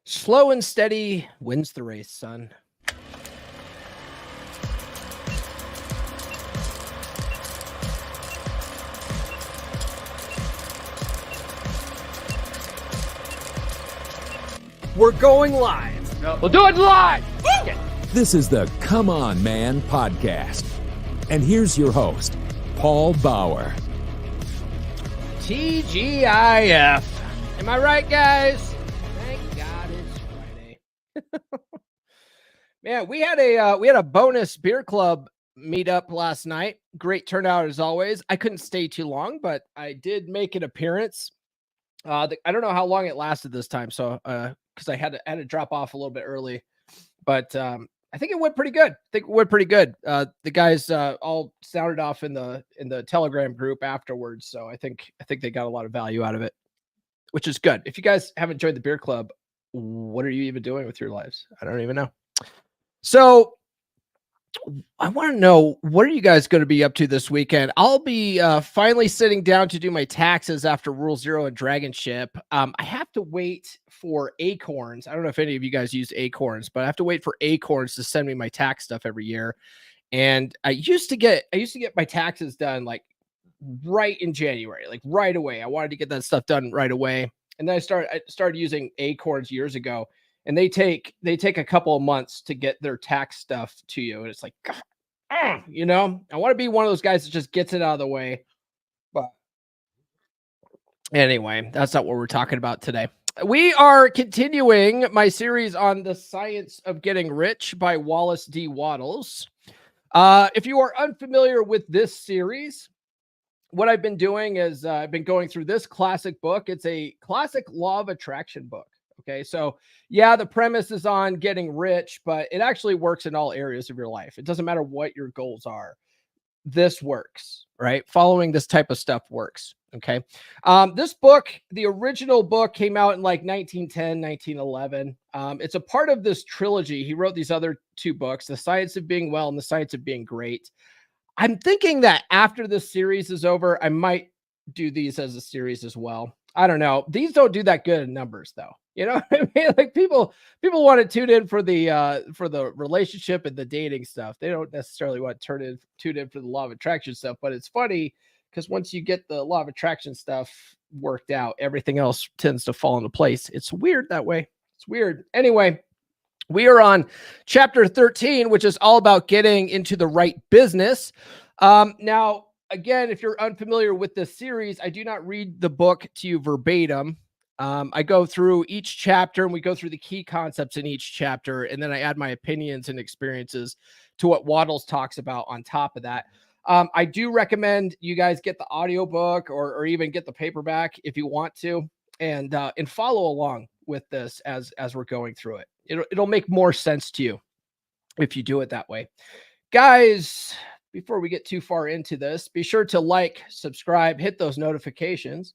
Slow and steady wins the race, son. We're going live. No. We'll do it live. This is the Come On Man podcast. And here's your host, Paul Bauer. TGIF. Am I right, guys? Thank God it's Friday. Man, we had a bonus beer club meetup last night. Great turnout as always. I couldn't stay too long, but I did make an appearance. I don't know how long it lasted this time, so because I had to drop off a little bit early, but I think it went pretty good. The guys all sounded off in the Telegram group afterwards, so I think they got a lot of value out of it, which is good. If you guys haven't joined the beer club, what are you even doing with your lives? I don't even know. So I want to know, what are you guys going to be up to this weekend? I'll be finally sitting down to do my taxes after Rule 0 and Dragon Ship. I have to wait for Acorns. I don't know if any of you guys use Acorns, but I have to wait for Acorns to send me my tax stuff every year. And I used to get my taxes done like right in January, like right away. I wanted to get that stuff done right away. And then I started using Acorns years ago. And they take a couple of months to get their tax stuff to you. And it's like, I want to be one of those guys that just gets it out of the way. But anyway, that's not what we're talking about today. We are continuing my series on the science of getting rich by Wallace D. Waddles. If you are unfamiliar with this series, what I've been doing is I've been going through this classic book. It's a classic law of attraction book. Okay, so yeah, the premise is on getting rich, but it actually works in all areas of your life. It doesn't matter what your goals are. This works, right? Following this type of stuff works. Okay. This book, the original book, came out in like 1910, 1911. It's a part of this trilogy. He wrote these other two books, The Science of Being Well and The Science of Being Great. I'm thinking that after this series is over, I might do these as a series as well. I don't know. These don't do that good in numbers, though. You know what I mean? Like people want to tune in for the relationship and the dating stuff. They don't necessarily want to tune in for the law of attraction stuff. But it's funny because once you get the law of attraction stuff worked out, everything else tends to fall into place. It's weird that way. It's weird. Anyway, we are on chapter 13, which is all about getting into the right business. Now, again, if you're unfamiliar with this series, I do not read the book to you verbatim. I go through each chapter and we go through the key concepts in each chapter. And then I add my opinions and experiences to what Waddles talks about on top of that. I do recommend you guys get the audiobook or even get the paperback if you want to, and follow along with this as we're going through it. It'll make more sense to you if you do it that way. Guys, before we get too far into this, be sure to like, subscribe, hit those notifications.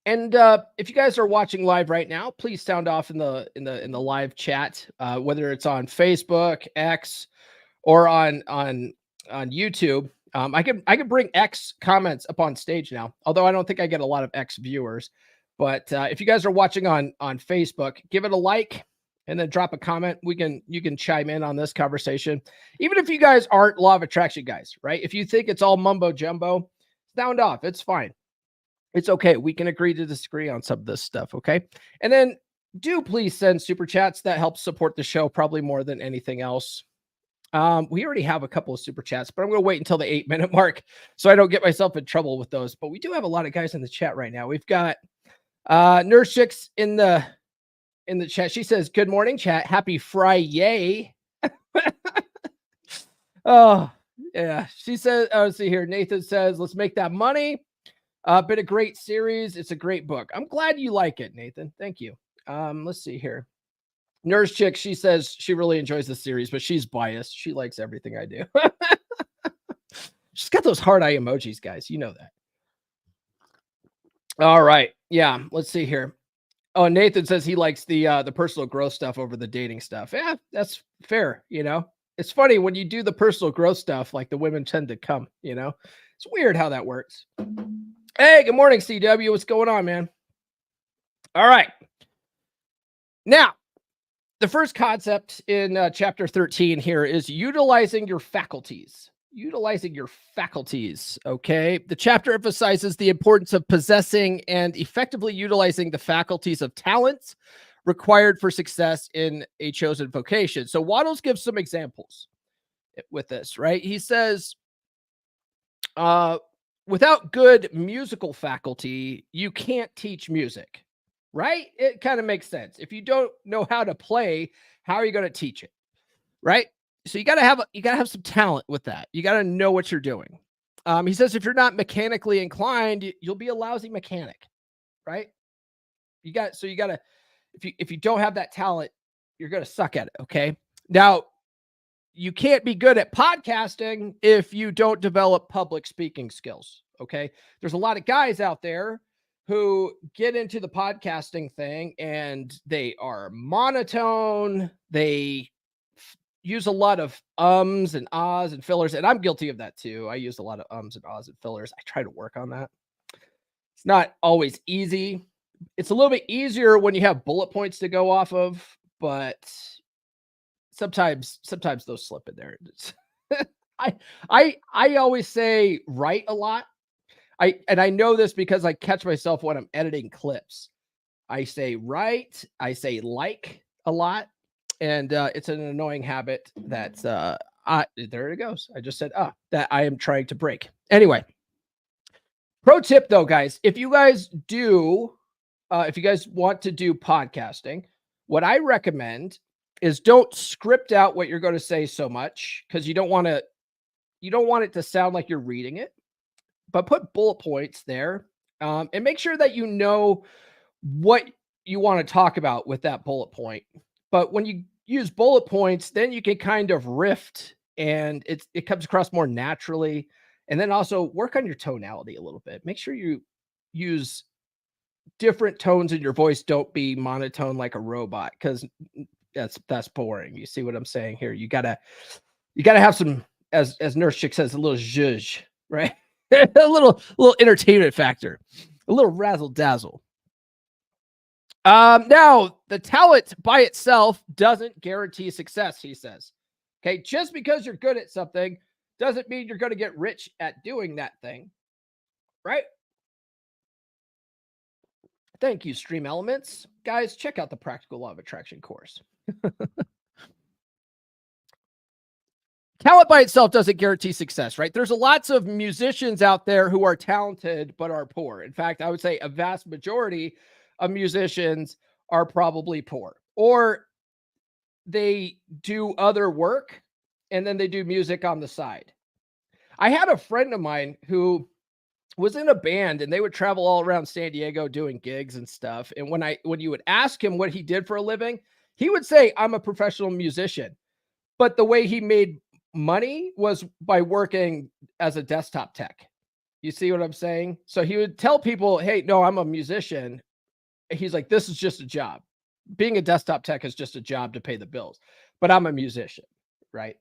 And if you guys are watching live right now, please sound off in the live chat, whether it's on Facebook, X, or on YouTube. I can bring X comments up on stage now, although I don't think I get a lot of X viewers. But if you guys are watching on Facebook, give it a like and then drop a comment. You can chime in on this conversation, even if you guys aren't law of attraction guys, right? If you think it's all mumbo jumbo, sound off. It's fine. It's okay. We can agree to disagree on some of this stuff. Okay. And then do please send super chats. That helps support the show probably more than anything else. We already have a couple of super chats, but I'm going to wait until the 8-minute mark so I don't get myself in trouble with those. But we do have a lot of guys in the chat right now. We've got Nurse Chicks in the chat. She says, "Good morning, chat. Happy Friday." Oh, yeah. She says, let's see here. Nathan says, "Let's make that money." Been a great series. It's a great book. I'm glad you like it, Nathan. Thank you. Let's see here. Nurse Chick, she says she really enjoys the series, but she's biased. She likes everything I do. She's got those heart eye emojis, guys. You know that. All right. Yeah. Let's see here. Oh, Nathan says he likes the personal growth stuff over the dating stuff. Yeah, that's fair. It's funny when you do the personal growth stuff, like the women tend to come, it's weird how that works. Hey, good morning, CW. What's going on, man? All right. Now, the first concept in chapter 13 here is utilizing your faculties. Utilizing your faculties, okay? The chapter emphasizes the importance of possessing and effectively utilizing the faculties of talents required for success in a chosen vocation. So Waddles gives some examples with this, right? He says, without good musical faculty, you can't teach music, right? It kind of makes sense. If you don't know how to play, how are you going to teach it, right? So you got to have some talent with that. You got to know what you're doing. He says if you're not mechanically inclined, you'll be a lousy mechanic, right? You got to if you don't have that talent, you're going to suck at it, okay? Now, you can't be good at podcasting if you don't develop public speaking skills, okay? There's a lot of guys out there who get into the podcasting thing and they are monotone. They use a lot of ums and ahs and fillers, and I'm guilty of that too. I use a lot of ums and ahs and fillers. I try to work on that. It's not always easy. It's a little bit easier when you have bullet points to go off of, but sometimes those slip in there. I always say write a lot. I know this because I catch myself when I'm editing clips. I say write, I say like a lot. And it's an annoying habit that there it goes. I just said that I am trying to break. Anyway, pro tip though, guys, if you guys want to do podcasting, what I recommend is don't script out what you're going to say so much, because you don't want it to sound like you're reading it, but put bullet points there, and make sure that you know what you want to talk about with that bullet point. But when you use bullet points, then you can kind of riff and it comes across more naturally. And then also work on your tonality a little bit. Make sure you use different tones in your voice. Don't be monotone like a robot, because that's boring. You see what I'm saying here? You gotta have some, as Nurse Chick says, a little zhuzh, right? a little entertainment factor, a little razzle dazzle. Now, the talent by itself doesn't guarantee success, he says. Okay, just because you're good at something doesn't mean you're going to get rich at doing that thing, right? Thank you, Stream Elements. Guys, check out the Practical Law of Attraction course. Talent by itself doesn't guarantee success, right? There's lots of musicians out there who are talented but are poor. In fact, I would say a vast majority of musicians are probably poor, or they do other work and then they do music on the side. I had a friend of mine who was in a band and they would travel all around San Diego doing gigs and stuff. And when you would ask him what he did for a living, he would say, I'm a professional musician. But the way he made money was by working as a desktop tech. You see what I'm saying? So he would tell people, hey, no, I'm a musician. He's like, this is just a job. Being a desktop tech is just a job to pay the bills, but I'm a musician, right?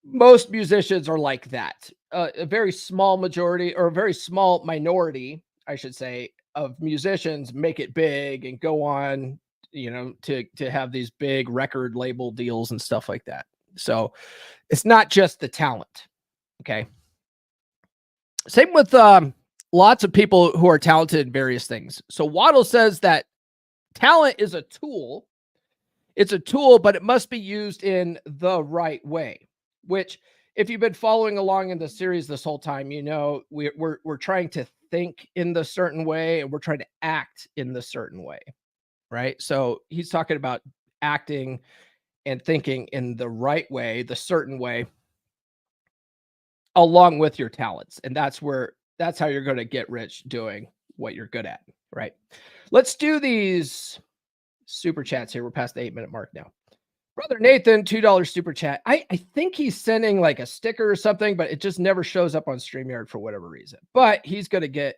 Most musicians are like that. A very small majority, or a very small minority, I should say, of musicians make it big and go on, to have these big record label deals and stuff like that. So it's not just the talent. Okay. Same with lots of people who are talented in various things. So Waddles says that talent is a tool. It's a tool, but it must be used in the right way, which, if you've been following along in the series this whole time, we're trying to think in the certain way and we're trying to act in the certain way, right? So he's talking about acting and thinking in the right way, the certain way, along with your talents. And that's how you're going to get rich doing what you're good at, right? Let's do these super chats here. We're past the 8-minute mark now. Brother Nathan, $2 super chat. I think he's sending like a sticker or something, but it just never shows up on StreamYard for whatever reason. But he's gonna get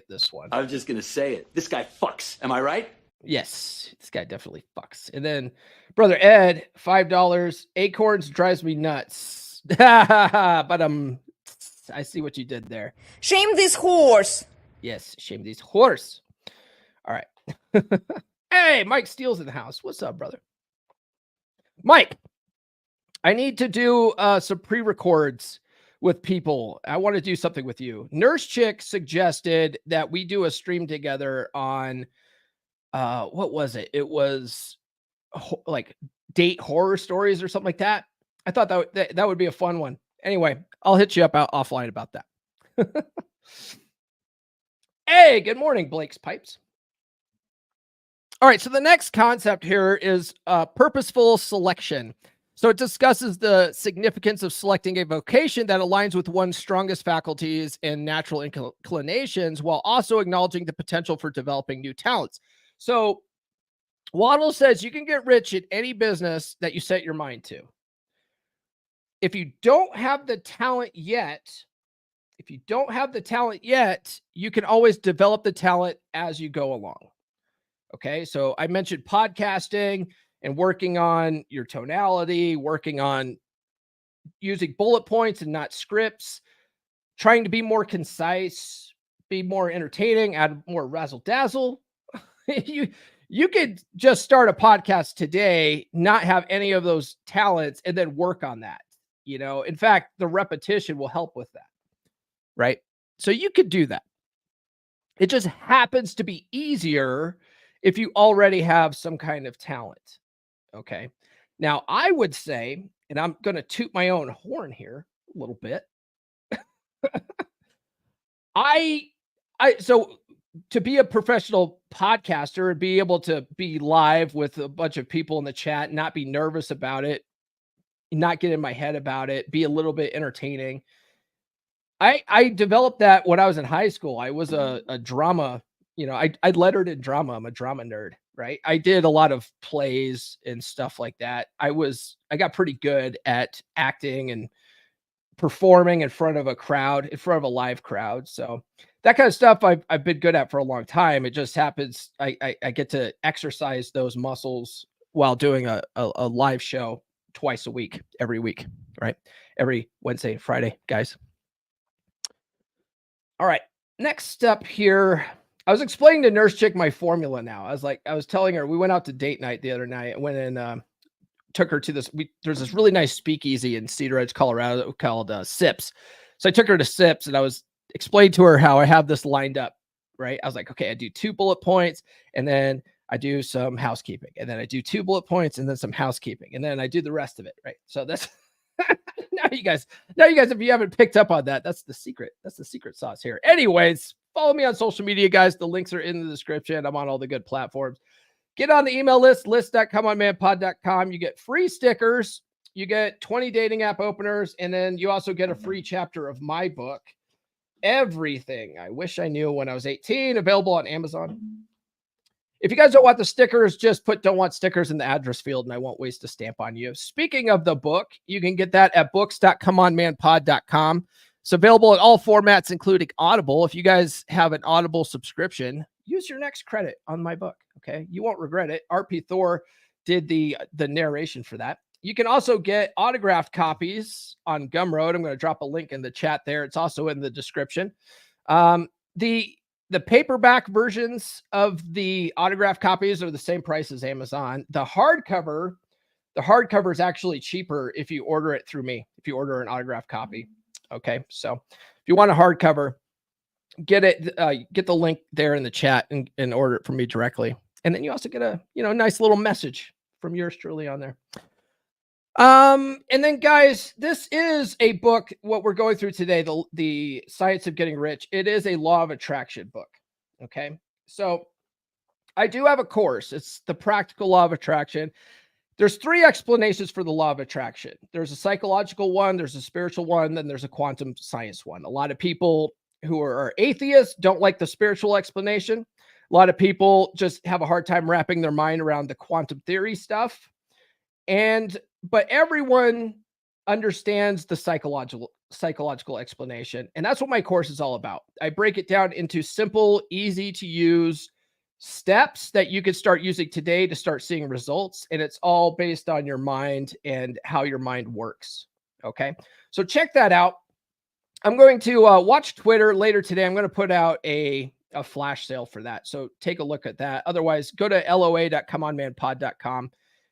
this one. I was just gonna say it. This guy fucks. Am I right? Yes, this guy definitely fucks. And then Brother Ed, $5. Acorns drives me nuts. But I see what you did there. Shame this horse. Yes, shame this horse. All right. Hey, Mike Steele's in the house. What's up, brother? Mike, I need to do some pre-records with people. I want to do something with you. Nurse Chick suggested that we do a stream together on what was it? It was like date horror stories or something like that. I thought that would be a fun one. Anyway, I'll hit you up offline about that. Hey, good morning, Blake's Pipes. All right, so the next concept here is purposeful selection. So it discusses the significance of selecting a vocation that aligns with one's strongest faculties and natural inclinations, while also acknowledging the potential for developing new talents. So Waddles says you can get rich in any business that you set your mind to. If you don't have the talent yet, you can always develop the talent as you go along. Okay, so I mentioned podcasting and working on your tonality, working on using bullet points and not scripts, trying to be more concise, be more entertaining, add more razzle dazzle. You could just start a podcast today, not have any of those talents, and then work on that. In fact, the repetition will help with that, right? So you could do that. It just happens to be easier if you already have some kind of talent. Okay. Now I would say, and I'm going to toot my own horn here a little bit. So to be a professional podcaster and be able to be live with a bunch of people in the chat, not be nervous about it, not get in my head about it, be a little bit entertaining. I developed that when I was in high school. I was a drama, I lettered in drama. I'm a drama nerd, right? I did a lot of plays and stuff like that. I got pretty good at acting and performing in front of a crowd, in front of a live crowd. So that kind of stuff I've been good at for a long time. It just happens I get to exercise those muscles while doing a live show twice a week, every week, right? Every Wednesday and Friday, guys. All right, next up here, I was explaining to Nurse Chick my formula now. I was telling her, we went out to date night the other night. I went and took her to there's this really nice speakeasy in Cedar Edge, Colorado called Sips. So I took her to Sips and I was explaining to her how I have this lined up, right? I was like, okay, I do 2 bullet points and then I do some housekeeping and then I do 2 bullet points and then some housekeeping and then I do the rest of it, right? So that's now you guys, if you haven't picked up on that, that's the secret sauce here. Anyways, follow me on social media, guys. The links are in the description. I'm on all the good platforms. Get on the email list.comeonmanpod.com. You get free stickers. You get 20 dating app openers. And then you also get a free chapter of my book, Everything I Wish I Knew When I Was 18, available on Amazon. If you guys don't want the stickers, just put don't want stickers in the address field and I won't waste a stamp on you. Speaking of the book, you can get that at books.comeonmanpod.com. It's available in all formats, including Audible. If you guys have an Audible subscription, use your next credit on my book. Okay. You won't regret it. RP Thor did the narration for that. You can also get autographed copies on Gumroad. I'm going to drop a link in the chat there. It's also in the description. The paperback versions of the autographed copies are the same price as Amazon. The hardcover is actually cheaper if you order it through me, if you order an autographed copy. Okay. So if you want a hardcover, get the link there in the chat and order it from me directly. And then you also get a, nice little message from yours truly on there. And then guys, this is a book, what we're going through today, the Science of Getting Rich. It is a law of attraction book. Okay. So I do have a course. It's the practical law of attraction. There's 3 explanations for the law of attraction. There's a psychological one, there's a spiritual one, then there's a quantum science one. A lot of people who are atheists don't like the spiritual explanation. A lot of people just have a hard time wrapping their mind around the quantum theory stuff. But everyone understands the psychological explanation. And that's what my course is all about. I break it down into simple, easy to use steps that you can start using today to start seeing results. And it's all based on your mind and how your mind works. Okay. So check that out. I'm going to watch Twitter later today. I'm going to put out a a flash sale for that. So take a look at that. Otherwise, go to loa.comeonmanpod.com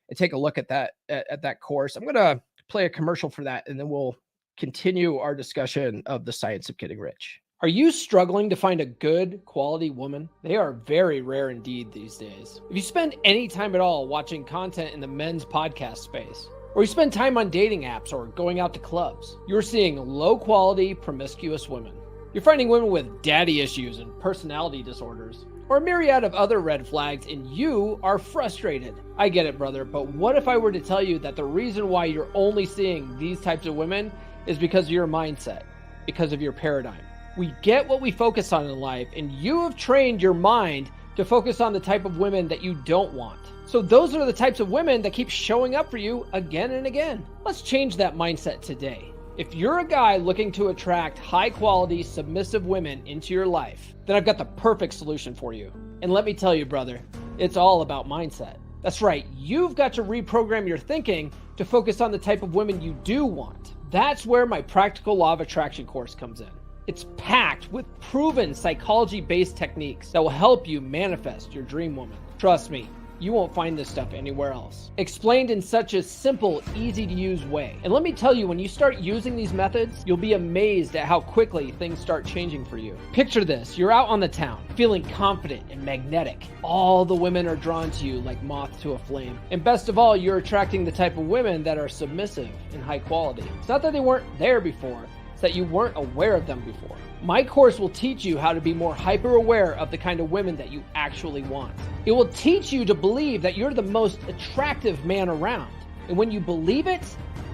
and take a look at that course. I'm going to play a commercial for that, and then we'll continue our discussion of the science of getting rich. Are you struggling to find a good quality woman? They are very rare indeed these days. If you spend any time at all watching content in the men's podcast space, or you spend time on dating apps or going out to clubs, you're seeing low quality, promiscuous women. You're finding women with daddy issues and personality disorders, or a myriad of other red flags, and you are frustrated. I get it, brother, but what if I were to tell you that the reason why you're only seeing these types of women is because of your mindset, because of your paradigm? We get what we focus on in life, and you have trained your mind to focus on the type of women that you don't want. So those are the types of women that keep showing up for you again and again. Let's change that mindset today. If you're a guy looking to attract high quality, submissive women into your life, then I've got the perfect solution for you. And let me tell you, brother, it's all about mindset. That's right. You've got to reprogram your thinking to focus on the type of women you do want. That's where my practical law of attraction course comes in. It's packed with proven psychology-based techniques that will help you manifest your dream woman. Trust me, you won't find this stuff anywhere else. Explained in such a simple, easy-to-use way. And let me tell you, when you start using these methods, you'll be amazed at how quickly things start changing for you. Picture this, you're out on the town, feeling confident and magnetic. All the women are drawn to you like moth to a flame. And best of all, you're attracting the type of women that are submissive and high quality. It's not that they weren't there before, it's that you weren't aware of them before. My course will teach you how to be more hyper aware of the kind of women that you actually want. It will teach you to believe that you're the most attractive man around. And when you believe it,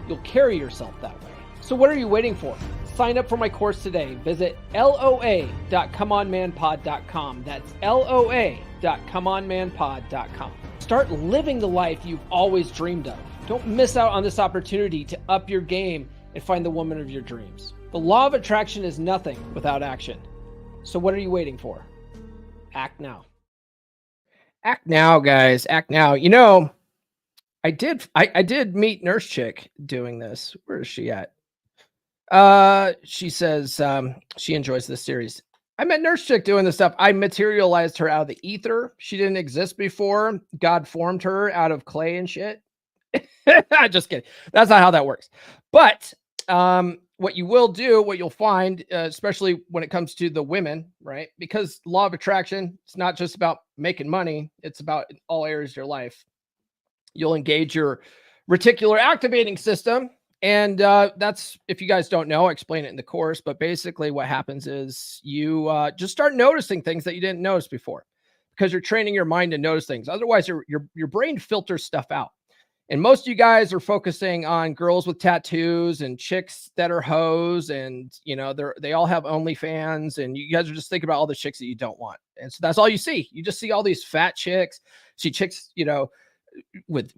you'll carry yourself that way. So what are you waiting for? Sign up for my course today. Visit loa.comeonmanpod.com. That's loa.comeonmanpod.com. Start living the life you've always dreamed of. Don't miss out on this opportunity to up your game and find the woman of your dreams. The law of attraction is nothing without action. So what are you waiting for? Act now. Act now, guys. Act now. You know, I did meet Nurse Chick doing this. Where is she at? She says she enjoys this series. I met Nurse Chick doing this stuff. I materialized her out of the ether. She didn't exist before. God formed her out of clay and shit. Just kidding. That's not how that works. But what you will do, what you'll find, especially when it comes to the women, right? Because law of attraction, it's not just about making money. It's about all areas of your life. You'll engage your reticular activating system. And that's, if you guys don't know, I explain it in the course. But basically what happens is you just start noticing things that you didn't notice before because you're training your mind to notice things. Otherwise, your brain filters stuff out. And most of you guys are focusing on girls with tattoos and chicks that are hoes, and you know they all have OnlyFans, and you guys are just thinking about all the chicks that you don't want, and so that's all you see. You just see all these fat chicks, see chicks, you know, with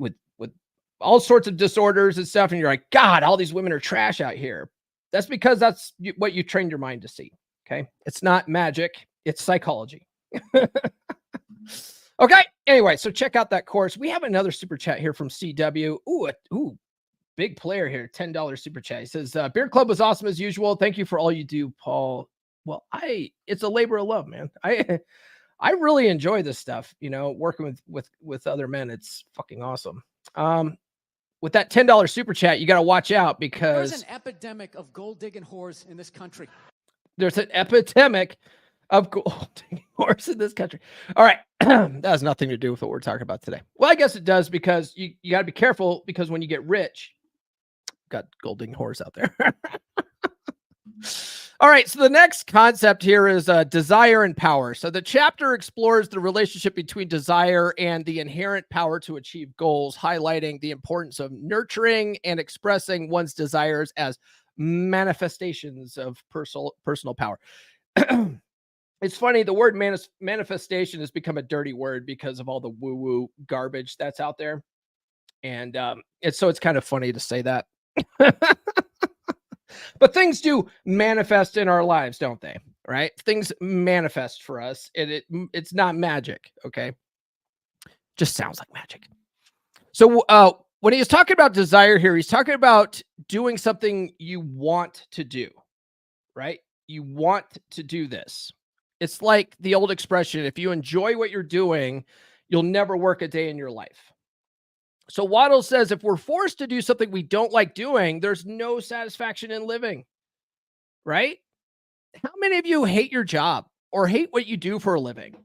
all sorts of disorders and stuff, and you're like, God, all these women are trash out here. That's because that's what you trained your mind to see. Okay, it's not magic; it's psychology. Okay. Anyway, so check out that course. We have another super chat here from CW. Ooh, big player here. $10 super chat. He says, Beard Club was awesome as usual. Thank you for all you do, Paul. Well, it's a labor of love, man. I really enjoy this stuff. You know, working with other men. It's fucking awesome. With that $10 super chat, you got to watch out because there's an epidemic of gold digging whores in this country. There's an epidemic of gold digging whores in this country. All right. That has nothing to do with what we're talking about today. Well, I guess it does, because you got to be careful, because when you get rich, got gold digging whores out there. All right. So the next concept here is desire and power. So the chapter explores the relationship between desire and the inherent power to achieve goals, highlighting the importance of nurturing and expressing one's desires as manifestations of personal power. It's funny, the word manifestation has become a dirty word because of all the woo-woo garbage that's out there. And it's kind of funny to say that. But things do manifest in our lives, don't they? Right? Things manifest for us. It's not magic, okay? Just sounds like magic. So when he was talking about desire here, he's talking about doing something you want to do, right? You want to do this. It's like the old expression, if you enjoy what you're doing, you'll never work a day in your life. So Waddles says if we're forced to do something we don't like doing, there's no satisfaction in living, right? How many of you hate your job or hate what you do for a living?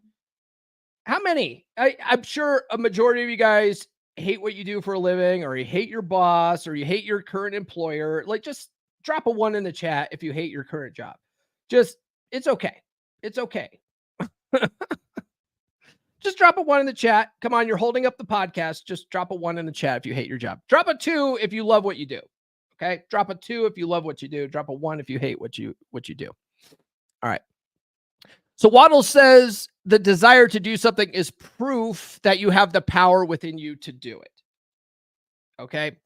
How many? I'm sure a majority of you guys hate what you do for a living, or you hate your boss, or you hate your current employer. Like, just drop a 1 in the chat if you hate your current job. It's okay. It's okay. Just drop a 1 in the chat. Come on, you're holding up the podcast. Just drop a 1 in the chat if you hate your job. Drop a 2 if you love what you do. Okay? Drop a 2 if you love what you do. Drop a 1 if you hate what you do. All right. So Waddles says the desire to do something is proof that you have the power within you to do it. Okay?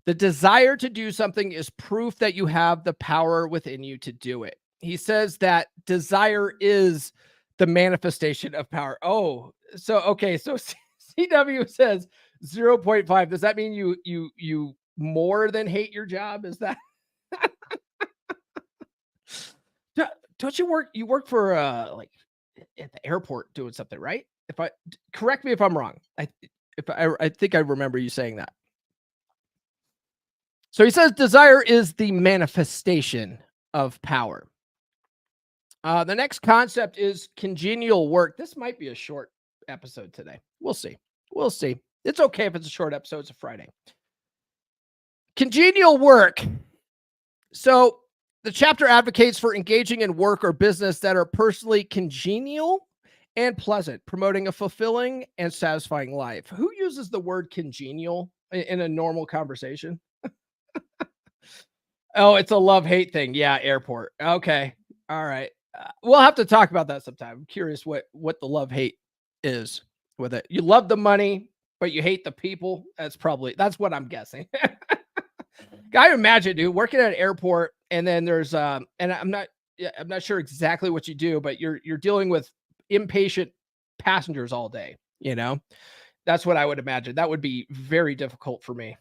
The desire to do something is proof that you have the power within you to do it. He says that desire is the manifestation of power. Oh, so okay. So CW says 0.5. Does that mean you more than hate your job? Is that? Don't you work? You work for like at the airport doing something, right? Correct me if I'm wrong. I think I remember you saying that. So he says desire is the manifestation of power. The next concept is congenial work. This might be a short episode today. We'll see. We'll see. It's okay if it's a short episode. It's a Friday. Congenial work. So the chapter advocates for engaging in work or business that are personally congenial and pleasant, promoting a fulfilling and satisfying life. Who uses the word congenial in a normal conversation? Oh, it's a love-hate thing. Yeah, airport. Okay. All right. We'll have to talk about that sometime. I'm curious what the love-hate is with it. You love the money, but you hate the people. That's what I'm guessing. I imagine, dude, working at an airport, and then there's and I'm not sure exactly what you do, but you're dealing with impatient passengers all day, you know? That's what I would imagine. That would be very difficult for me.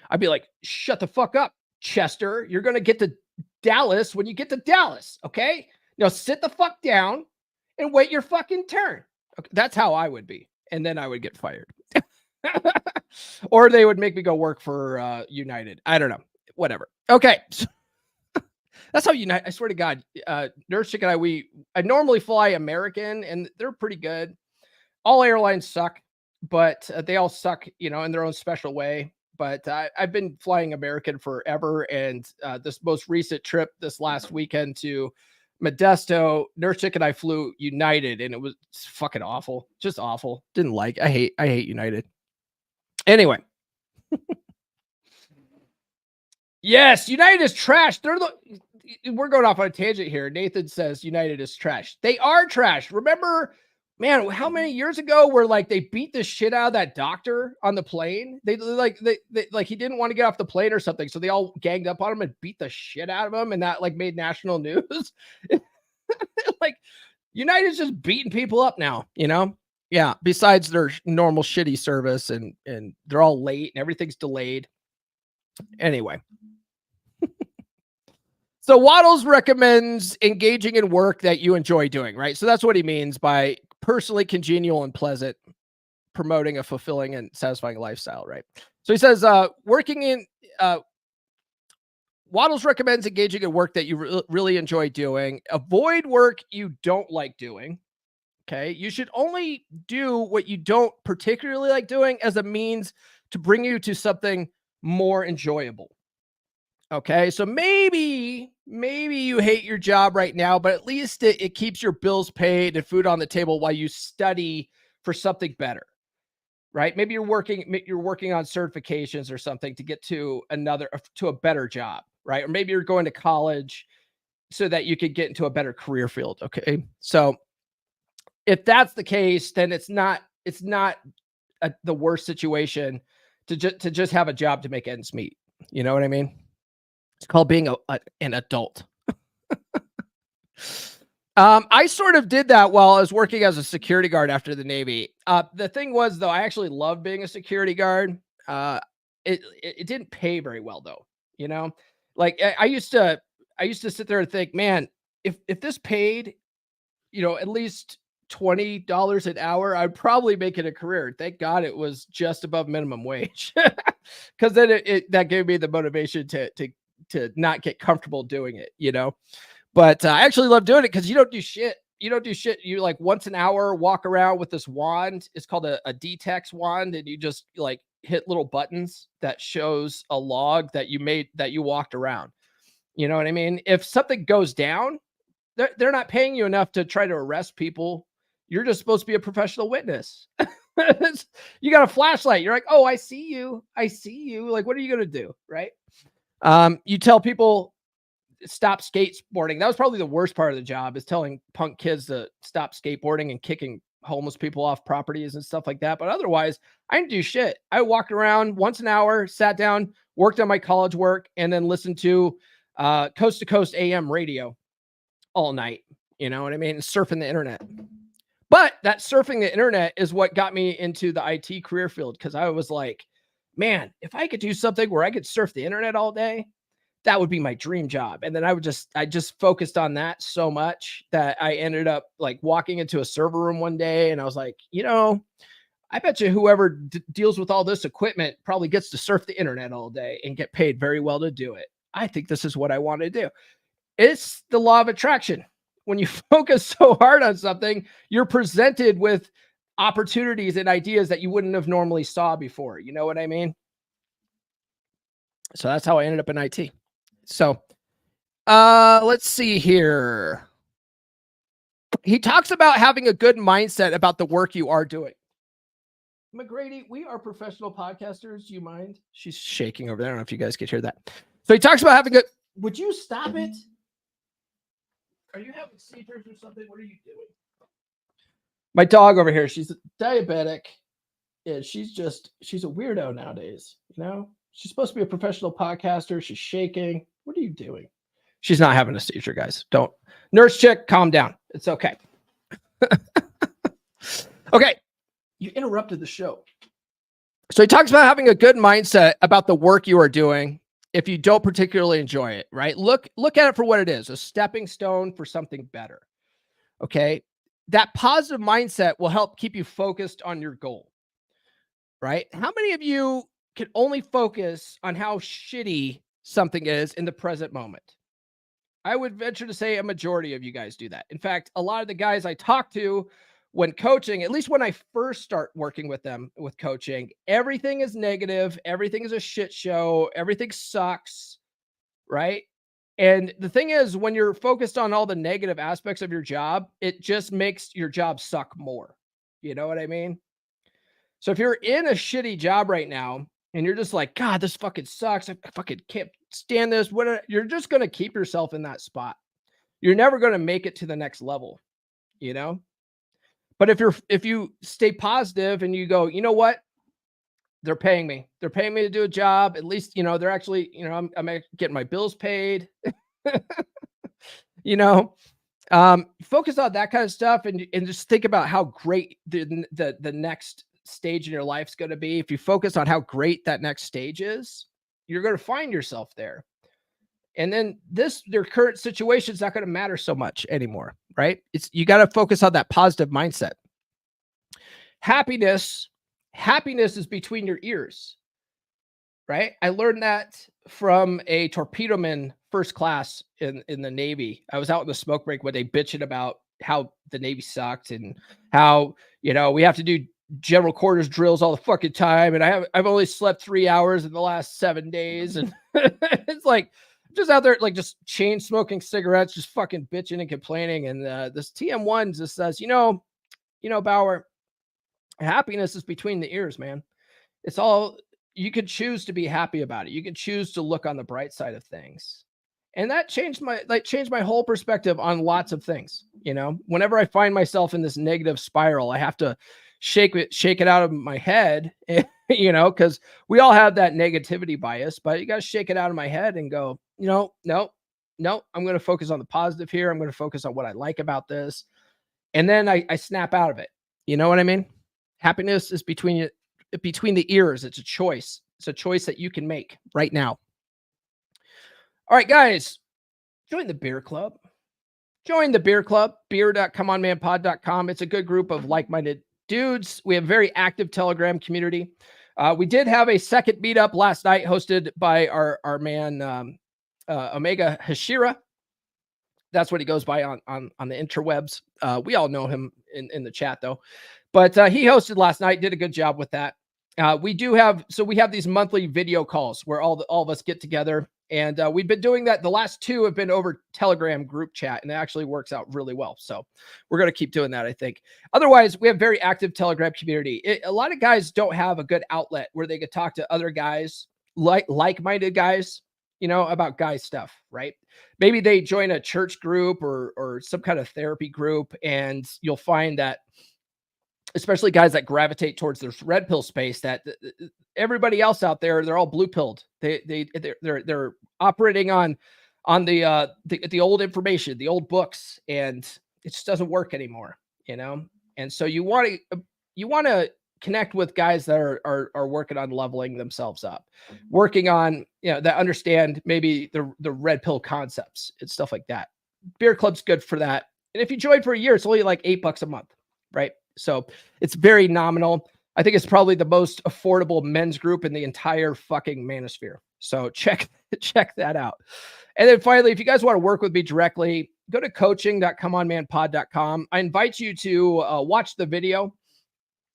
I'd be like, shut the fuck up, Chester. You're going to get to Dallas when you get to Dallas, okay? Now sit the fuck down and wait your fucking turn. Okay, that's how I would be. And then I would get fired. Or they would make me go work for United. I don't know. Whatever. Okay. That's how United, I swear to God, Nurse Chick and I normally fly American, and they're pretty good. All airlines suck, but they all suck, in their own special way. But I've been flying American forever. And this most recent trip this last weekend to Modesto, Nurse Chick and I flew United, and it was fucking awful. Just awful. I hate United. Anyway. Yes, United is trash. We're going off on a tangent here. Nathan says United is trash. They are trash. Remember, man, how many years ago where like they beat the shit out of that doctor on the plane? They he didn't want to get off the plane or something, so they all ganged up on him and beat the shit out of him, and that like made national news. Like United's just beating people up now, Yeah, besides their normal shitty service, and they're all late and everything's delayed. Anyway. So Waddles recommends engaging in work that you enjoy doing, right? So that's what he means by personally congenial and pleasant, promoting a fulfilling and satisfying lifestyle, right? So he says, Waddles recommends engaging in work that you really enjoy doing. Avoid work you don't like doing. Okay. You should only do what you don't particularly like doing as a means to bring you to something more enjoyable. Okay. So maybe you hate your job right now, but at least it keeps your bills paid and food on the table while you study for something better. Right? Maybe you're working on certifications or something to get to a better job, right? Or maybe you're going to college so that you could get into a better career field. Okay. So if that's the case, then it's not the worst situation to just have a job to make ends meet. You know what I mean? It's called being an adult. I sort of did that while I was working as a security guard after the Navy. The thing was, though, I actually loved being a security guard. It didn't pay very well, though. Like I used to sit there and think, man, if this paid at least $20 an hour, I'd probably make it a career. Thank God it was just above minimum wage, because then that gave me the motivation to not get comfortable doing it, But I actually love doing it because you don't do shit. You don't do shit. You like once an hour walk around with this wand. It's called a D-Tex wand, and you just like hit little buttons that shows a log that you made, that you walked around. You know what I mean? If something goes down, they're not paying you enough to try to arrest people. You're just supposed to be a professional witness. You got a flashlight. You're like, oh, I see you. I see you. Like, what are you going to do? Right. You tell people stop skateboarding. That was probably the worst part of the job, is telling punk kids to stop skateboarding and kicking homeless people off properties and stuff like that. But otherwise, I didn't do shit. I walked around once an hour, sat down, worked on my college work, and then listened to coast to coast AM radio all night. You know what I mean? Surfing the internet. But that surfing the internet is what got me into the IT career field, because I was like, man, if I could do something where I could surf the internet all day, that would be my dream job. And then I just focused on that so much that I ended up like walking into a server room one day, and I was like, I bet you whoever deals with all this equipment probably gets to surf the internet all day and get paid very well to do it. I think this is what I want to do. It's the law of attraction. When you focus so hard on something, you're presented with opportunities and ideas that you wouldn't have normally saw before. You know what I mean? So that's how I ended up in IT. So let's see here. He talks about having a good mindset about the work you are doing. McGrady, we are professional podcasters. Do you mind? She's shaking over there. I don't know if you guys could hear that. So he talks about having a... Would you stop it? Are you having seizures or something? What are you doing? My dog over here, she's diabetic. Yeah, she's a weirdo nowadays. She's supposed to be a professional podcaster. She's shaking. What are you doing? She's not having a seizure, guys. Don't. Nurse chick, calm down. It's okay. Okay. You interrupted the show. So he talks about having a good mindset about the work you are doing if you don't particularly enjoy it, right? Look at it for what it is, a stepping stone for something better. Okay. That positive mindset will help keep you focused on your goal, right? How many of you can only focus on how shitty something is in the present moment? I would venture to say a majority of you guys do that. In fact, a lot of the guys I talk to when coaching, at least when I first start working with them with coaching, everything is negative. Everything is a shit show. Everything sucks, right? And the thing is, when you're focused on all the negative aspects of your job, it just makes your job suck more. You know what I mean? So if you're in a shitty job right now and you're just like, God, this fucking sucks. I fucking can't stand this. You're just going to keep yourself in that spot. You're never going to make it to the next level, But if you stay positive and you go, you know what? They're paying me. They're paying me to do a job. At least, they're actually, I'm getting my bills paid. Focus on that kind of stuff and just think about how great the next stage in your life is going to be. If you focus on how great that next stage is, you're going to find yourself there. And then your current situation is not going to matter so much anymore, right? You got to focus on that positive mindset. Happiness is between your ears, right? I learned that from a torpedoman first class in the Navy. I was out in the smoke break when they bitching about how the Navy sucked and how, we have to do general quarters drills all the fucking time. And I've only slept 3 hours in the last 7 days. And it's like, just out there, like just chain smoking cigarettes, just fucking bitching and complaining. And this TM1 just says, Bauer, happiness is between the ears, man. It's all, you could choose to be happy about it. You can choose to look on the bright side of things. And that changed my whole perspective on lots of things. Whenever I find myself in this negative spiral, I have to shake it out of my head, because we all have that negativity bias, but you got to shake it out of my head and go, no, I'm going to focus on the positive here. I'm going to focus on what I like about this. And then I snap out of it. You know what I mean? Happiness is between the ears. It's a choice. It's a choice that you can make right now. All right, guys, join the beer club. Join the beer club, beer.comeonmanpod.com. It's a good group of like-minded dudes. We have a very active Telegram community. We did have a second meetup last night hosted by our man, Omega Hashira. That's what he goes by on the interwebs. We all know him in the chat though, but he hosted last night, did a good job with that. We have these monthly video calls where all of us get together, and we've been doing that. The last two have been over Telegram group chat, and it actually works out really well. So we're going to keep doing that, I think. Otherwise, we have very active Telegram community. A lot of guys don't have a good outlet where they could talk to other guys, like-minded guys, about guy stuff, right? Maybe they join a church group or some kind of therapy group, and you'll find that, especially guys that gravitate towards this red pill space, that everybody else out there, they're all blue pilled. They're operating on the old information, the old books, and it just doesn't work anymore, And so you want to connect with guys that are working on leveling themselves up, working on, that understand maybe the red pill concepts and stuff like that. Beer club's good for that. And if you join for a year, it's only like $8 a month, right? So it's very nominal. I think it's probably the most affordable men's group in the entire fucking manosphere. So check that out. And then finally, if you guys want to work with me directly, go to coaching.comeonmanpod.com. I invite you to watch the video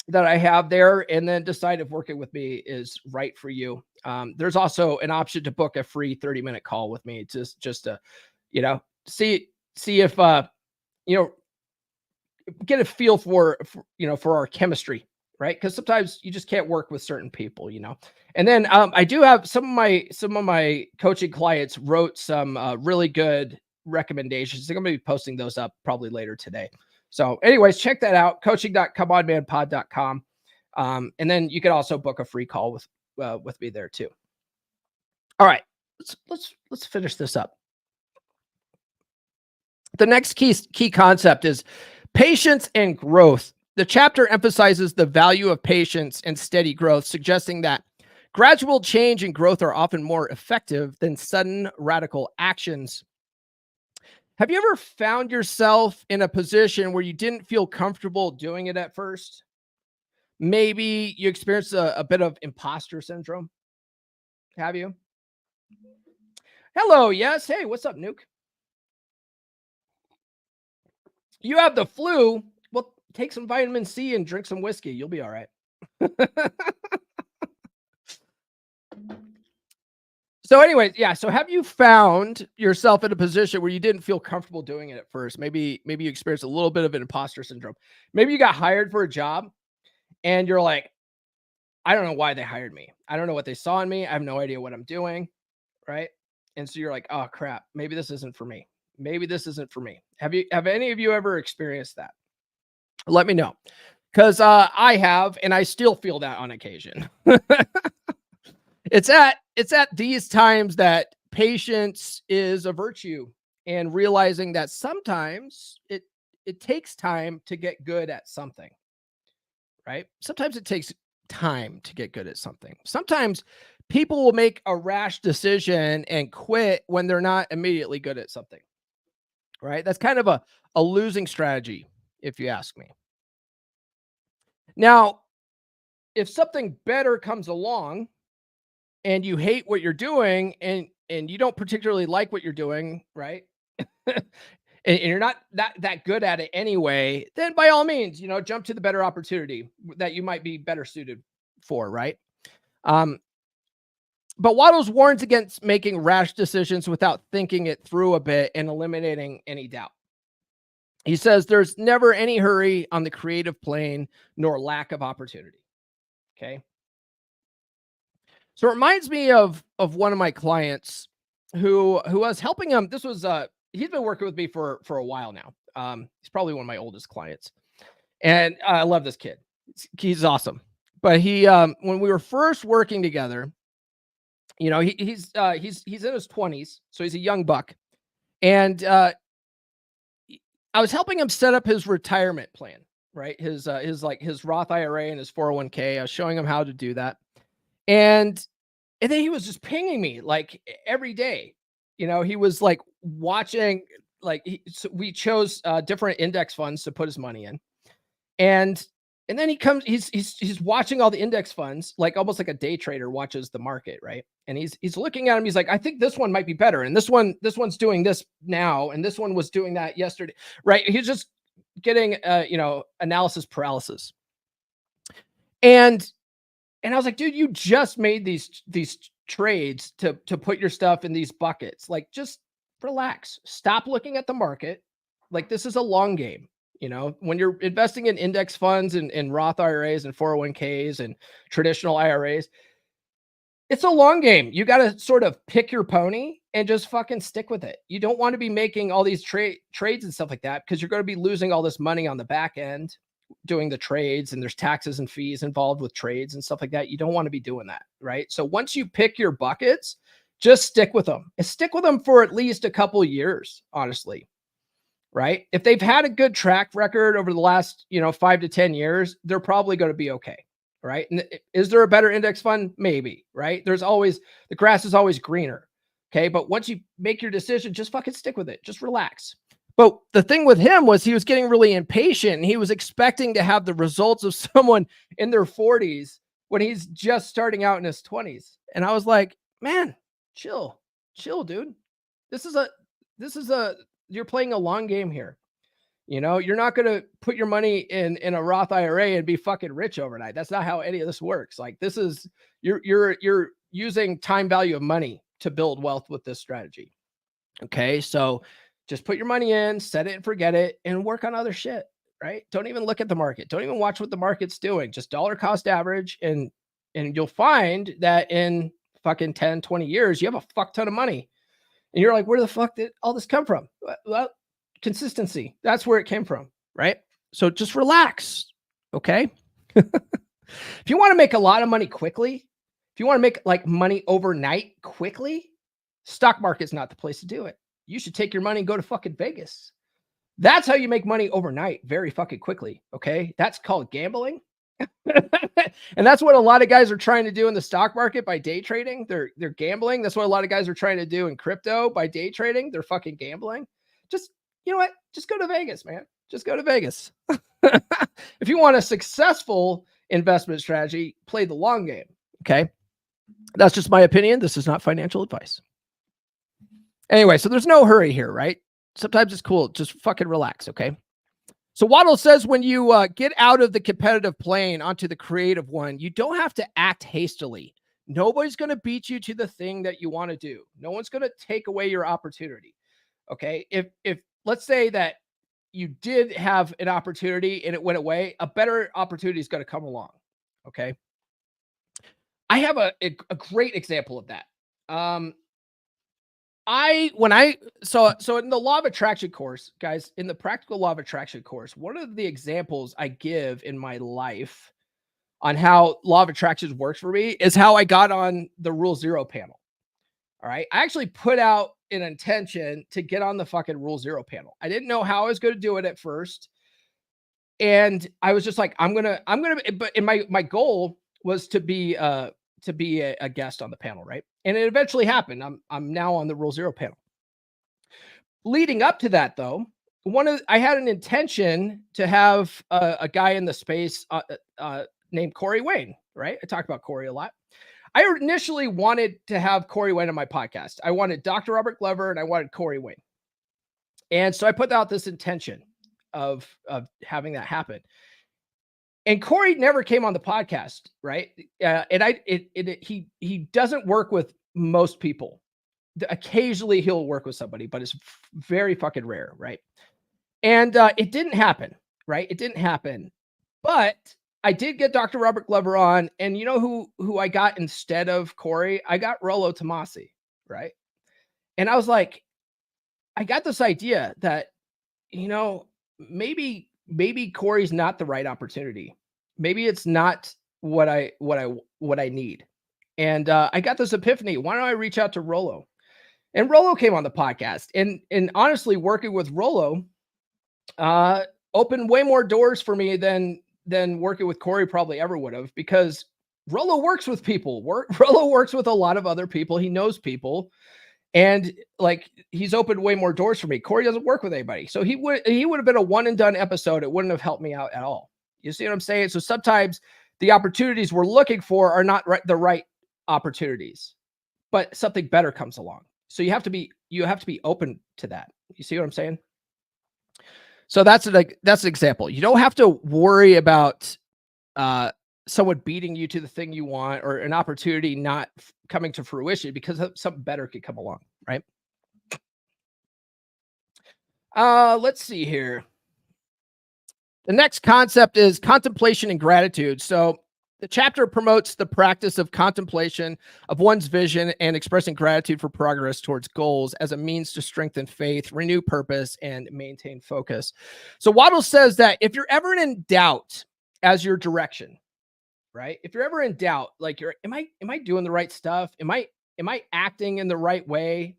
that I have there, and then decide if working with me is right for you. There's also an option to book a free 30-minute call with me, just to, see if, get a feel for our chemistry, right? Because sometimes you just can't work with certain people, And then I do have some of my coaching clients wrote some really good recommendations. I'm going to be posting those up probably later today. So anyways, check that out, coaching.comeonmanpod.com. And then you can also book a free call with me there too. All right, let's finish this up. The next key concept is patience and growth. The chapter emphasizes the value of patience and steady growth, suggesting that gradual change and growth are often more effective than sudden radical actions. Have you ever found yourself in a position where you didn't feel comfortable doing it at first? Maybe you experienced a bit of imposter syndrome. Have you? Hello, yes. Hey, what's up, Nuke? You have the flu? Well, take some vitamin C and drink some whiskey. You'll be all right. So anyways, yeah. So have you found yourself in a position where you didn't feel comfortable doing it at first? Maybe you experienced a little bit of an imposter syndrome. Maybe you got hired for a job and you're like, I don't know why they hired me. I don't know what they saw in me. I have no idea what I'm doing. Right. And so you're like, oh crap, maybe this isn't for me. Maybe this isn't for me. Have any of you ever experienced that? Let me know. Because I have, and I still feel that on occasion. It's at these times that patience is a virtue, and realizing that sometimes it takes time to get good at something, right? Sometimes it takes time to get good at something. Sometimes people will make a rash decision and quit when they're not immediately good at something, right? That's kind of a losing strategy, if you ask me. Now, if something better comes along and you hate what you're doing and you don't particularly like what you're doing, right? and you're not that good at it anyway, then by all means, jump to the better opportunity that you might be better suited for, right? But Waddles warns against making rash decisions without thinking it through a bit and eliminating any doubt. He says there's never any hurry on the creative plane nor lack of opportunity. Okay. So it reminds me of one of my clients who was helping him. This was he's been working with me for a while now. He's probably one of my oldest clients, and I love this kid. He's awesome. But he when we were first working together, he's in his 20s, so he's a young buck, and I was helping him set up his retirement plan, right? His Roth IRA and his 401k. I was showing him how to do that. And then he was just pinging me like every day. He was like watching so we chose different index funds to put his money in. And then he's watching all the index funds, like almost like a day trader watches the market, right? And he's looking at him. He's like, I think this one might be better. And this one's doing this now. And this one was doing that yesterday, right? He's just getting, analysis paralysis. And I was like, dude, you just made these trades to put your stuff in these buckets. Like, just relax. Stop looking at the market. Like, this is a long game. When you're investing in index funds and Roth IRAs and 401ks and traditional IRAs, it's a long game. You got to sort of pick your pony and just fucking stick with it. You don't want to be making all these trades and stuff like that, because you're going to be losing all this money on the back end doing the trades, and there's taxes and fees involved with trades and stuff like that. You don't want to be doing that, right? So once you pick your buckets, just stick with them and stick with them for at least a couple of years, honestly. Right? If they've had a good track record over the last, 5 to 10 years, they're probably going to be okay. Right? And is there a better index fund? Maybe, right? The grass is always greener. Okay. But once you make your decision, just fucking stick with it. Just relax. But the thing with him was he was getting really impatient, and he was expecting to have the results of someone in their 40s when he's just starting out in his 20s. And I was like, man, chill, dude. This is you're playing a long game here. You're not going to put your money in a Roth IRA and be fucking rich overnight. That's not how any of this works. Like, this is, you're using time value of money to build wealth with this strategy. Okay. So just put your money in, set it and forget it, and work on other shit, right? Don't even look at the market. Don't even watch what the market's doing. Just dollar cost average. And you'll find that in fucking 10, 20 years, you have a fuck ton of money. And you're like, where the fuck did all this come from? Well, consistency. That's where it came from, right? So just relax, okay? If you want to make a lot of money quickly, if you want to make like money overnight quickly, stock market's not the place to do it. You should take your money and go to fucking Vegas. That's how you make money overnight very fucking quickly, okay? That's called gambling. And that's what a lot of guys are trying to do in the stock market by day trading. They're gambling. That's what a lot of guys are trying to do in crypto by day trading. They're fucking gambling. Just, you know what? Just go to Vegas, man. Just go to Vegas. If you want a successful investment strategy, play the long game. Okay. That's just my opinion. This is not financial advice. Anyway, so there's no hurry here, right? Sometimes it's cool. Just fucking relax. Okay. So Waddles says when you get out of the competitive plane onto the creative one, you don't have to act hastily. Nobody's going to beat you to the thing that you want to do. No one's going to take away your opportunity. Okay. If let's say that you did have an opportunity and it went away, a better opportunity is going to come along. Okay. I have a great example of that. So in the law of attraction course, guys, in the practical law of attraction course, one of the examples I give in my life on how law of attraction works for me is how I got on the Rule 0 panel. All right. I actually put out an intention to get on the fucking Rule 0 panel. I didn't know how I was going to do it at first. And I was just like, but my goal was to be a guest on the panel, right? And it eventually happened. I'm now on the Rule 0 panel. Leading up to that, though, I had an intention to have a guy in the space named Corey Wayne, right? I talk about Corey a lot. I initially wanted to have Corey Wayne on my podcast. I wanted Dr. Robert Glover and I wanted Corey Wayne. And so I put out this intention of having that happen. And Corey never came on the podcast, right? He doesn't work with most people. Occasionally he'll work with somebody, but it's very fucking rare, right? And it didn't happen, right? It didn't happen. But I did get Dr. Robert Glover on, and you know who I got instead of Corey? I got Rollo Tomasi, right? And I was like, I got this idea that, maybe Corey's not the right opportunity. Maybe it's not what I need. And I got this epiphany. Why don't I reach out to Rollo? And Rollo came on the podcast. And honestly, working with Rollo opened way more doors for me than working with Corey probably ever would have, because Rollo works with people. Rollo works with a lot of other people. He knows people. And like, he's opened way more doors for me. Corey doesn't work with anybody. So he would have been a one and done episode. It wouldn't have helped me out at all. You see what I'm saying? So sometimes the opportunities we're looking for are not the right opportunities, but something better comes along. So you have to be open to that. You see what I'm saying? So that's an example. You don't have to worry about someone beating you to the thing you want, or an opportunity not coming to fruition, because something better could come along, right? Let's see here. The next concept is contemplation and gratitude. So the chapter promotes the practice of contemplation of one's vision and expressing gratitude for progress towards goals as a means to strengthen faith, renew purpose, and maintain focus. So Waddles says that if you're ever in doubt as your direction, right? If you're ever in doubt, like, am I doing the right stuff? Am I acting in the right way?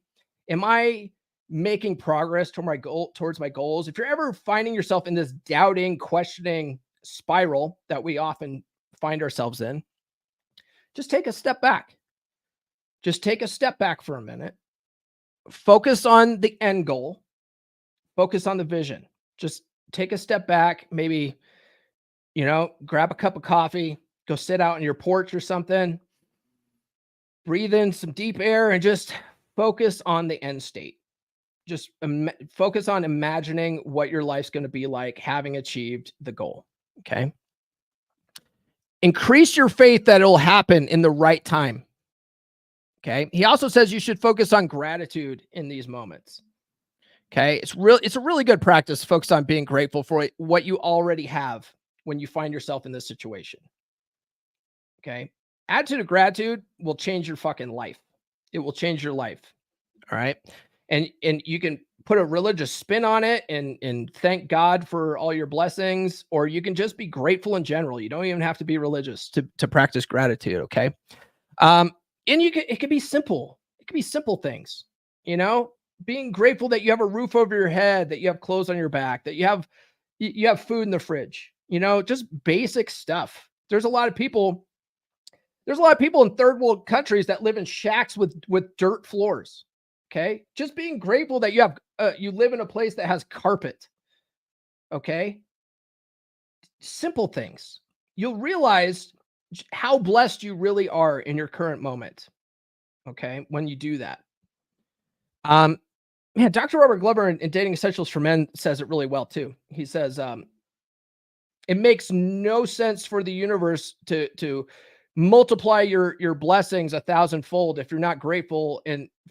Am I making progress towards my goals? If you're ever finding yourself in this doubting, questioning spiral that we often find ourselves in, just take a step back. Just take a step back for a minute. Focus on the end goal. Focus on the vision. Just take a step back. Maybe, grab a cup of coffee, go sit out on your porch or something, breathe in some deep air, and just focus on the end state. Just focus on imagining what your life's going to be like having achieved the goal. Okay. Increase your faith that it'll happen in the right time. Okay. He also says you should focus on gratitude in these moments. Okay. It's a really good practice to focus on being grateful for what you already have when you find yourself in this situation. Okay. Attitude of gratitude will change your fucking life. It will change your life. All right. And you can put a religious spin on it and thank God for all your blessings, or you can just be grateful in general. You don't even have to be religious to practice gratitude. Okay. And it could be simple. It could be simple things, being grateful that you have a roof over your head, that you have clothes on your back, that you have food in the fridge, just basic stuff. There's a lot of people in third world countries that live in shacks with dirt floors. Okay. Just being grateful that you live in a place that has carpet. Okay. Simple things. You'll realize how blessed you really are in your current moment. Okay. When you do that. Dr. Robert Glover in Dating Essentials for Men says it really well too. He says, it makes no sense for the universe to multiply your blessings 1,000-fold if you're not grateful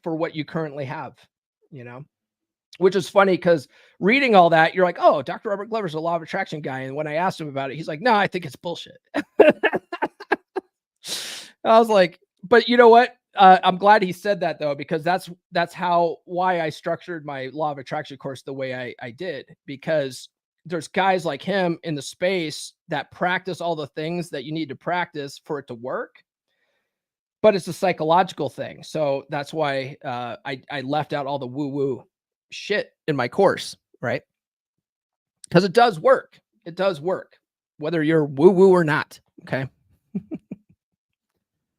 for what you currently have, which is funny because reading all that, you're like, oh, Dr. Robert Glover's a law of attraction guy. And when I asked him about it, he's like, no, I think it's bullshit. I was like, but you know what? I'm glad he said that though, because that's why I structured my law of attraction course the way I did, because there's guys like him in the space that practice all the things that you need to practice for it to work, but it's a psychological thing. So that's why I left out all the woo-woo shit in my course, right? Because it does work. It does work, whether you're woo-woo or not. Okay.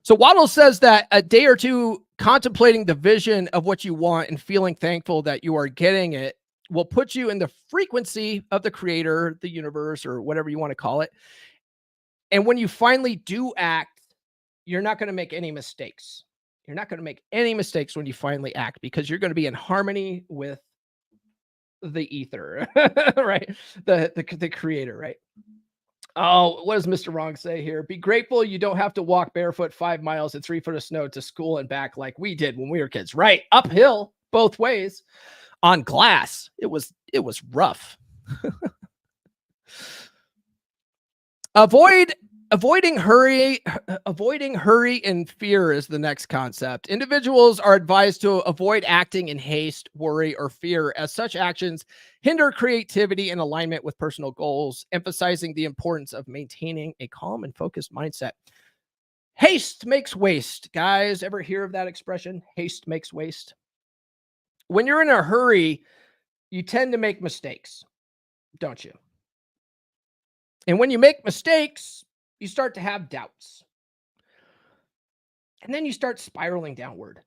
So Waddles says that a day or two contemplating the vision of what you want and feeling thankful that you are getting it will put you in the frequency of the creator, the universe, or whatever you want to call it. And when you finally do act, you're not going to make any mistakes. You're not going to make any mistakes when you finally act, because you're going to be in harmony with the ether, right? The creator, right? Oh, what does Mr. Wrong say here? Be grateful you don't have to walk barefoot 5 miles in 3 foot of snow to school and back like we did when we were kids, right? Uphill both ways on glass. It was rough. Avoiding hurry and fear is the next concept. Individuals are advised to avoid acting in haste, worry, or fear, as such actions hinder creativity and alignment with personal goals, emphasizing the importance of maintaining a calm and focused mindset. Haste makes waste. Guys, ever hear of that expression? Haste makes waste. When you're in a hurry, you tend to make mistakes, don't you? And when you make mistakes, you start to have doubts. And then you start spiraling downward.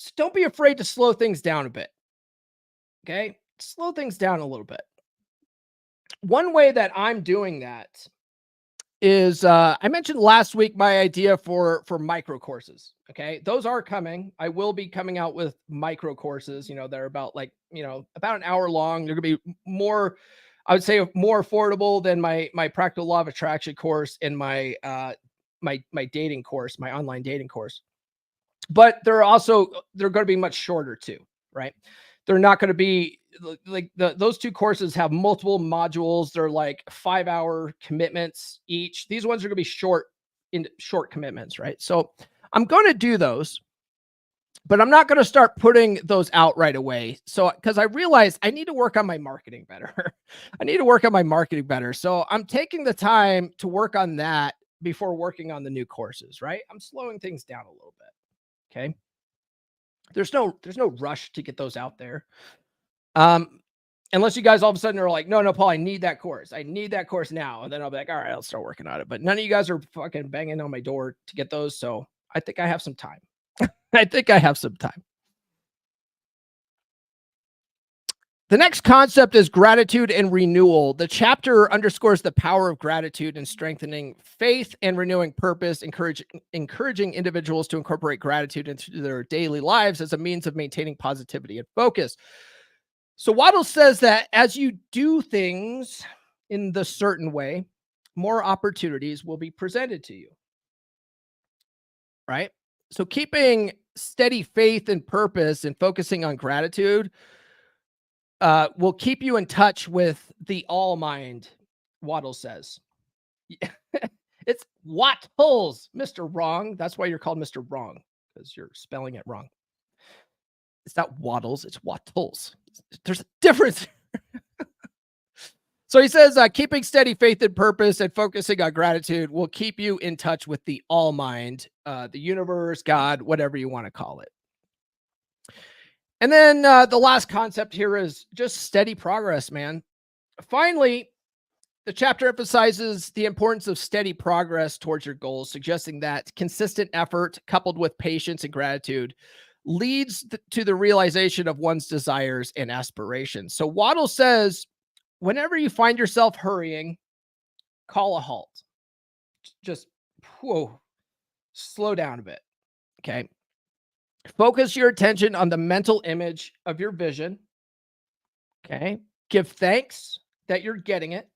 So don't be afraid to slow things down a bit. Okay? Slow things down a little bit. One way that I'm doing that is I mentioned last week my idea for micro courses. Okay, those are coming. I will be coming out with micro courses. They're about about an hour long. They're gonna be more, I would say, more affordable than my practical law of attraction course and my my dating course, my online dating course. But they're going to be much shorter too, right? They're not going to be like those two courses have multiple modules. They're like 5-hour commitments each. These ones are going to be short commitments, right? So I'm going to do those, but I'm not going to start putting those out right away. So, because I realize I need to work on my marketing better. I need to work on my marketing better. So I'm taking the time to work on that before working on the new courses, right? I'm slowing things down a little bit. Okay. There's no rush to get those out there. Unless you guys all of a sudden are like, no, Paul, I need that course. I need that course now. And then I'll be like, all right, I'll start working on it. But none of you guys are fucking banging on my door to get those. So I think I have some time. I think I have some time. The next concept is gratitude and renewal. The chapter underscores the power of gratitude in strengthening faith and renewing purpose, encouraging individuals to incorporate gratitude into their daily lives as a means of maintaining positivity and focus. So Waddles says that as you do things in the certain way, more opportunities will be presented to you. Right? So keeping steady faith and purpose and focusing on gratitude will keep you in touch with the all mind, Waddles says. It's Wattles, Mr. Wrong. That's why you're called Mr. Wrong, because you're spelling it wrong. It's not Waddles, it's Wattles. There's a difference. So he says, keeping steady faith and purpose and focusing on gratitude will keep you in touch with the all mind, the universe, God, whatever you want to call it. And then the last concept here is just steady progress, man. Finally, the chapter emphasizes the importance of steady progress towards your goals, suggesting that consistent effort coupled with patience and gratitude leads to the realization of one's desires and aspirations. So Waddle says, whenever you find yourself hurrying, call a halt. Just slow down a bit. Okay. Focus your attention on the mental image of your vision. Okay. Give thanks that you're getting it.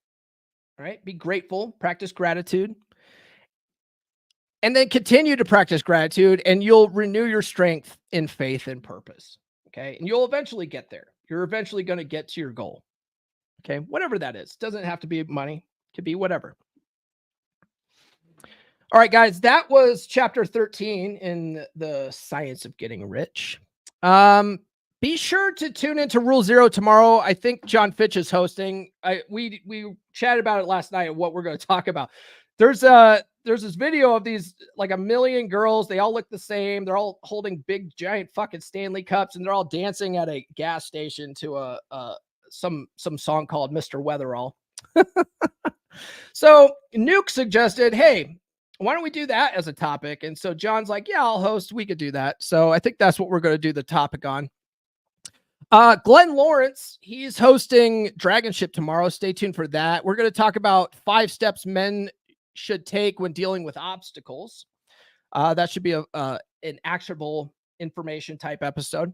All right. Be grateful. Practice gratitude. And then continue to practice gratitude, and you'll renew your strength in faith and purpose. Okay. And you'll eventually get there. You're eventually going to get to your goal. Okay. Whatever that is. Doesn't have to be money. Could be whatever. All right, guys, that was chapter 13 in the Science of Getting Rich. Be sure to tune into Rule Zero tomorrow. I think John Fitch is hosting. We chatted about it last night and what we're going to talk about. There's this video of these like 1 million girls. They all look the same. They're all holding big, giant fucking Stanley cups, and they're all dancing at a gas station to some song called Mr. Weatherall. So Nuke suggested, hey, why don't we do that as a topic? And so John's like, yeah, I'll host. We could do that. So I think that's what we're going to do the topic on. Glenn Lawrence, he's hosting Dragon Ship tomorrow. Stay tuned for that. We're going to talk about 5 steps men should take when dealing with obstacles. That should be an actionable information type episode.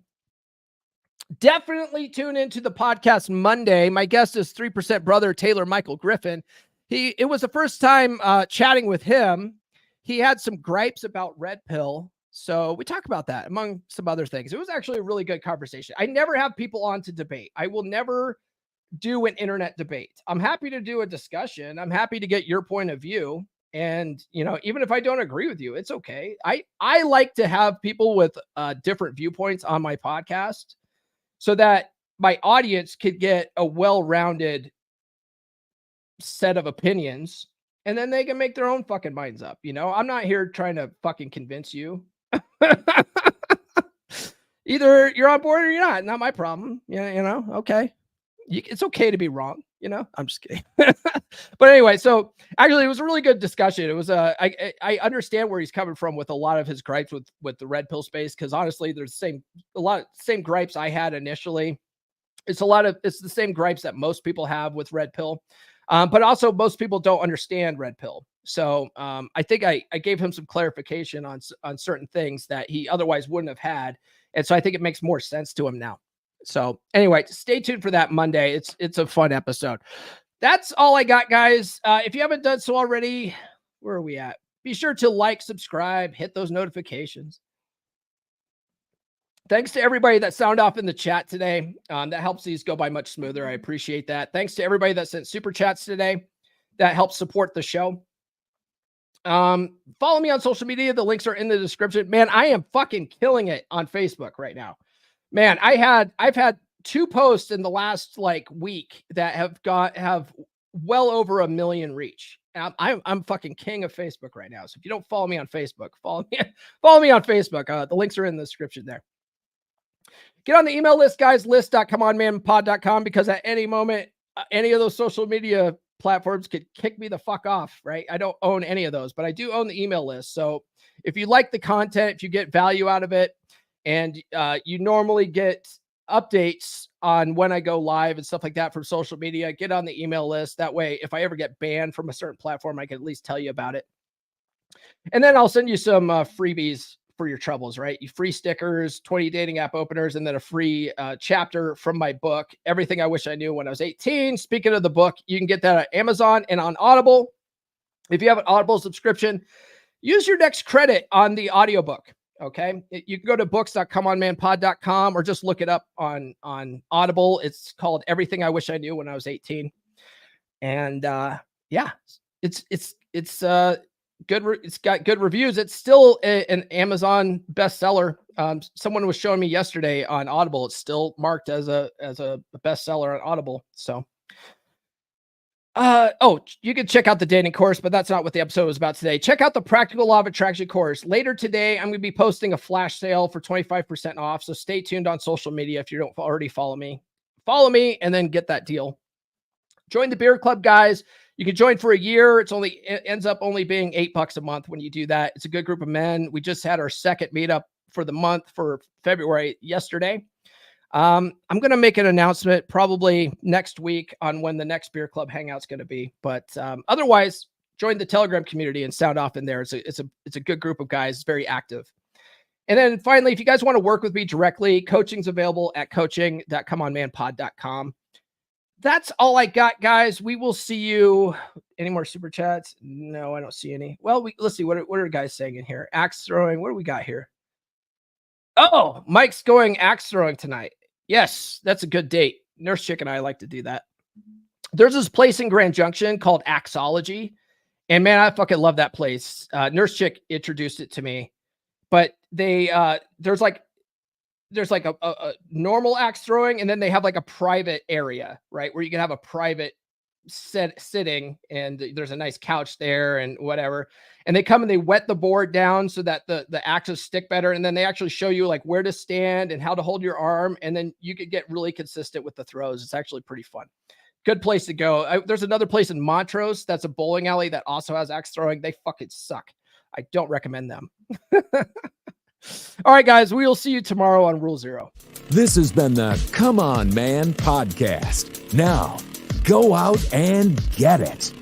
Definitely tune into the podcast Monday. My guest is 3% brother Taylor Michael Griffin. It was the first time chatting with him. He had some gripes about Red Pill. So we talk about that among some other things. It was actually a really good conversation. I never have people on to debate. I will never do an internet debate. I'm happy to do a discussion. I'm happy to get your point of view. And, even if I don't agree with you, it's okay. I like to have people with different viewpoints on my podcast so that my audience could get a well-rounded set of opinions, and then they can make their own fucking minds up. I'm not here trying to fucking convince you. Either you're on board or you're not my problem. Okay. It's okay to be wrong. You know, I'm just kidding. But anyway, so actually it was a really good discussion. It was I understand where he's coming from with a lot of his gripes with the red pill space, because honestly, there's a lot of same gripes I had initially. It's the same gripes that most people have with red pill. But also most people don't understand red pill. So I think I gave him some clarification on certain things that he otherwise wouldn't have had. And so I think it makes more sense to him now. So anyway, stay tuned for that Monday. It's a fun episode. That's all I got, guys. If you haven't done so already, where are we at? Be sure to like, subscribe, hit those notifications. Thanks to everybody that sound off in the chat today. That helps these go by much smoother. I appreciate that. Thanks to everybody that sent super chats today. That helps support the show. Follow me on social media. The links are in the description. Man, I am fucking killing it on Facebook right now. Man, I've had 2 posts in the last like week that have well over 1 million reach. I'm fucking king of Facebook right now. So if you don't follow me on Facebook, follow me on Facebook. The links are in the description there. Get on the email list, guys, list.comeonmanpod.com, because at any moment, any of those social media platforms could kick me the fuck off, right? I don't own any of those, but I do own the email list. So if you like the content, if you get value out of it, and you normally get updates on when I go live and stuff like that from social media, get on the email list. That way, if I ever get banned from a certain platform, I can at least tell you about it. And then I'll send you some freebies for your troubles, right? You free stickers, 20 dating app openers, and then a free chapter from my book, Everything I Wish I Knew When I Was 18. Speaking of the book, you can get that at Amazon and on Audible. If you have an Audible subscription, use your next credit on the audiobook. Okay. You can go to books.comeonmanpod.com or just look it up on Audible. It's called Everything I Wish I Knew When I Was 18. And yeah, it's good. It's got good reviews. It's still an Amazon bestseller. Someone was showing me yesterday on Audible. It's still marked as a bestseller on Audible. So you can check out the dating course, but that's not what the episode was about today. Check out the Practical Law of Attraction course. Later today, I'm going to be posting a flash sale for 25% off. So stay tuned on social media. If you don't already follow me and then get that deal. Join the beer club, guys. You can join for a year. It ends up only being $8 a month when you do that. It's a good group of men. We just had our second meetup for the month for February yesterday. I'm going to make an announcement probably next week on when the next beer club hangout's going to be. But otherwise, join the Telegram community and sound off in there. It's a good group of guys, very active. And then finally, if you guys want to work with me directly, coaching's available at coaching.comeonmanpod.com. That's all I got, guys. We will see you. Any more super chats? No, I don't see any. Well, let's see. What are the guys saying in here? Axe throwing. What do we got here? Oh, Mike's going axe throwing tonight. Yes, that's a good date. Nurse Chick and I like to do that. There's this place in Grand Junction called Axology. And man, I fucking love that place. Nurse Chick introduced it to me. But there's like a normal axe throwing, and then they have like a private area, right, where you can have a private sitting, and there's a nice couch there and whatever. And they come and they wet the board down so that the axes stick better, and then they actually show you like where to stand and how to hold your arm, and then you could get really consistent with the throws. It's actually pretty fun. Good place to go. There's another place in Montrose that's a bowling alley that also has axe throwing. They fucking suck. I don't recommend them. All right, guys, we will see you tomorrow on Rule 0. This has been the Come On Man podcast. Now, go out and get it.